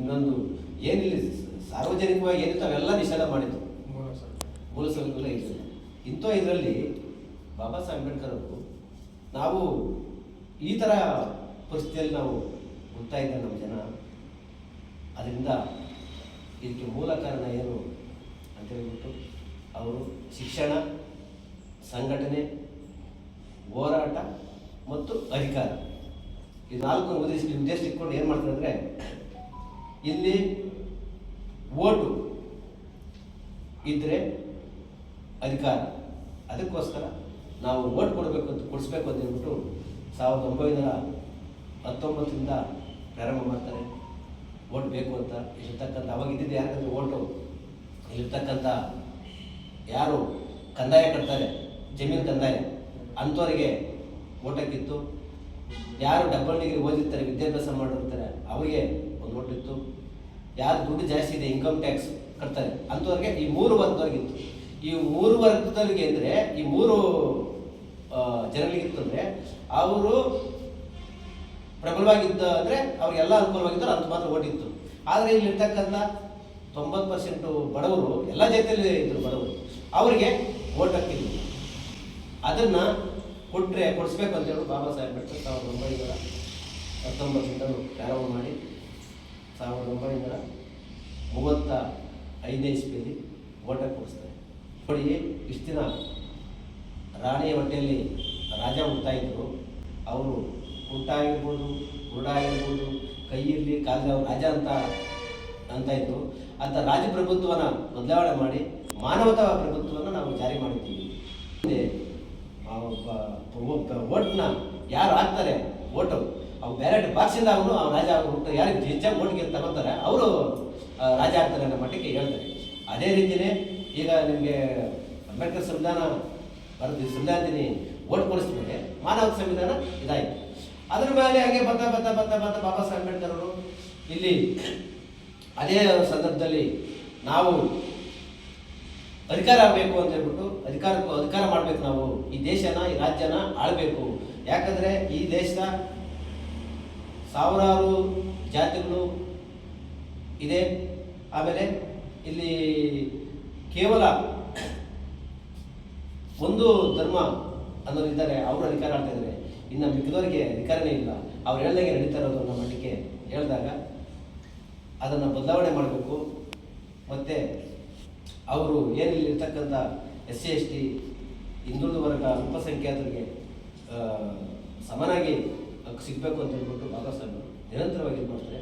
ಇನ್ನೊಂದು ಏನಿಲ್ಲ, ಸಾರ್ವಜನಿಕವಾಗಿ ಏನಿತ್ತು ಅವೆಲ್ಲ ನಿಷೇಧ ಮಾಡಿತ್ತು, ಮೂಲ ಸೌಕರ್ಯ ಇಲ್ಲ. ಇಂಥ ಇದರಲ್ಲಿ ಬಾಬಾ ಸಾಹೇಬ್ ಅಂಬೇಡ್ಕರ್ ಅವರು ನಾವು ಈ ಥರ ಪರಿಸ್ಥಿತಿಯಲ್ಲಿ ನಾವು ಹೋಗ್ತಾ ಇದ್ದಾರೆ ನಮ್ಮ ಜನ. ಅದರಿಂದ ಇದಕ್ಕೆ ಮೂಲ ಕಾರಣ ಏನು ಅಂತ ಹೇಳ್ಬಿಟ್ಟು ಅವರು ಶಿಕ್ಷಣ, ಸಂಘಟನೆ, ಹೋರಾಟ ಮತ್ತು ಅಧಿಕಾರ, ಇದು ನಾಲ್ಕು ಉದ್ದೇಶ ಇಟ್ಕೊಂಡು ಏನು ಮಾಡ್ತಾರೆ ಅಂದರೆ, ಇಲ್ಲಿ ಓಟು ಇದ್ದರೆ ಅಧಿಕಾರ, ಅದಕ್ಕೋಸ್ಕರ ನಾವು ಓಟ್ ಕೊಡಿಸ್ಬೇಕು ಅಂತ ಹೇಳ್ಬಿಟ್ಟು 1919ರಿಂದ ಪ್ರಾರಂಭ ಮಾಡ್ತಾರೆ. ಓಟ್ ಬೇಕು ಅಂತ ಇಲ್ಲಿರ್ತಕ್ಕಂಥ, ಅವಾಗ ಇದ್ದಿದ್ದು ಯಾಕಂದರೆ ಓಟು ಇಲ್ಲಿರ್ತಕ್ಕಂಥ ಯಾರು ಕಂದಾಯ ಕಟ್ತಾರೆ, ಜಮೀನು ಕಂದಾಯ, ಅಂಥವರಿಗೆ ಓಟಕ್ಕಿತ್ತು. ಯಾರು ಡಬಲ್ ಡಿಗ್ರಿ ಓದಿರ್ತಾರೆ, ವಿದ್ಯಾಭ್ಯಾಸ ಮಾಡಿರ್ತಾರೆ, ಅವರಿಗೆ ಒಂದು ಓಟಿತ್ತು. ಯಾರು ದುಡ್ಡು ಜಾಸ್ತಿ ಇದೆ, ಇನ್ಕಮ್ ಟ್ಯಾಕ್ಸ್ ಕಟ್ತಾರೆ, ಅಂಥವ್ರಿಗೆ ಈ 3 ವರ್ಗದವ್ರಿಗಿತ್ತು. ಈ 3 ವರ್ಗದವರಿಗೆ ಅಂದರೆ ಈ 3 ಜನರಿಗಿತ್ತು ಅಂದರೆ ಅವರು ಪ್ರಬಲವಾಗಿದ್ದ ಅಂದರೆ ಅವ್ರಿಗೆಲ್ಲ ಅನುಕೂಲವಾಗಿದ್ದರು, ಅಂತ ಮಾತ್ರ ಓಟಿತ್ತು. ಆದರೆ ಇಲ್ಲಿರ್ತಕ್ಕಂಥ 90% ಬಡವರು, ಎಲ್ಲ ಜಾತಿಯಲ್ಲಿ ಇದ್ದರು ಬಡವರು, ಅವರಿಗೆ ಓಟ್ ಹಾಕಿಲ್ಲ. ಅದನ್ನು ಕೊಡಿಸ್ಬೇಕು ಅಂತೇಳಿ ಬಾಬಾ ಸಾಹೇಬ್ ಅಂಬೇಡ್ಕರ್ 1919 ಪ್ರಾರಂಭ ಮಾಡಿ 1935 ಇಸ್ವಿಯಲ್ಲಿ ಓಟಕ್ಕೆ ಕೊಡಿಸ್ತಾರೆ. ನೋಡಿ, ಇಷ್ಟು ದಿನ ರಾಣಿಯ ಹೊಟ್ಟೆಯಲ್ಲಿ ರಾಜ ಹುಡ್ತಾ ಇದ್ರು. ಅವರು ಕುಂಟ ಆಗಿರ್ಬೋದು, ಕುರುಡ ಆಗಿರ್ಬೋದು, ಕೈ ಇರಲಿ ಕಾಲದಲ್ಲಿ ಅವ್ರು ರಾಜ ಅಂತ ಇದ್ರು. ಅಂತ ರಾಜಪ್ರಭುತ್ವನ ಬದಲಾವಣೆ ಮಾಡಿ ಮಾನವತಾ ಪ್ರಭುತ್ವವನ್ನು ನಾವು ಜಾರಿ ಮಾಡಿದ್ದೀವಿ. ಓಟ್ನ ಯಾರು ಹಾಕ್ತಾರೆ, ಓಟು ಅವ್ರು ಬ್ಯಾಲೆಟ್ ಬಾಕ್ಸಿಂದ ಅವನು ರಾಜ ಆಗ್ಬಿಟ್ಟು ಯಾರಿಗೆ ಹೆಚ್ಚಾಗಿ ಓಟ್ಗೆ ತಗೋತಾರೆ ಅವರು ರಾಜ ಆಗ್ತಾರೆ ಅನ್ನೋ ಮಟ್ಟಕ್ಕೆ ಹೇಳ್ತಾರೆ. ಅದೇ ರೀತಿಯೇ ಈಗ ನಿಮಗೆ ಅಂಬೇಡ್ಕರ್ ಸಂವಿಧಾನ ಸಂವಿಧಾನದಲ್ಲಿ ಓಟ್ ಕೊಡಿಸ್ಮೇಲೆ ಮಾನವ ಸಂವಿಧಾನ ಇದಾಯಿತು. ಅದ್ರ ಮೇಲೆ ಹಾಗೆ ಬರ್ತಾ ಬಾಬಾ ಸಾಹೇಬ್ ಅಂಬೇಡ್ಕರ್ ಅವರು ಇಲ್ಲಿ ಅದೇ ಸಂದರ್ಭದಲ್ಲಿ ನಾವು ಅಧಿಕಾರ ಆಗಬೇಕು ಅಂತ ಹೇಳ್ಬಿಟ್ಟು ಅಧಿಕಾರ ಮಾಡಬೇಕು, ನಾವು ಈ ದೇಶನ, ಈ ರಾಜ್ಯನ ಆಳಬೇಕು. ಯಾಕಂದರೆ ಈ ದೇಶದ ಸಾವಿರಾರು ಜಾತಿಗಳು ಇದೆ. ಆಮೇಲೆ ಇಲ್ಲಿ ಕೇವಲ ಒಂದು ಧರ್ಮ ಅನ್ನೋರಿದ್ದಾರೆ, ಅವರು ಅಧಿಕಾರ ಆಡ್ತಾ ಇದ್ದಾರೆ. ಇನ್ನು ಮಿಕ್ಕಿದವರಿಗೆ ಅಧಿಕಾರನೇ ಇಲ್ಲ. ಅವ್ರು ಹೇಳ್ದಂಗೆ ನಡೀತಾ ಇರೋದು ಅನ್ನೋ ಮಟ್ಟಿಗೆ ಹೇಳಿದಾಗ ಅದನ್ನು ಬದಲಾವಣೆ ಮಾಡಬೇಕು. ಮತ್ತು ಅವರು ಏನಿಲ್ಲಿರ್ತಕ್ಕಂಥ SC ST ಹಿಂದುಳಿದ ವರ್ಗ ಅಲ್ಪಸಂಖ್ಯಾತರಿಗೆ ಸಮನಾಗಿ ಸಿಗಬೇಕು ಅಂತ ಹೇಳ್ಬಿಟ್ಟು ಬಾಬಾ ಸಾಹೇಬ್ ನಿರಂತರವಾಗಿ ಮಾಡ್ತಾರೆ.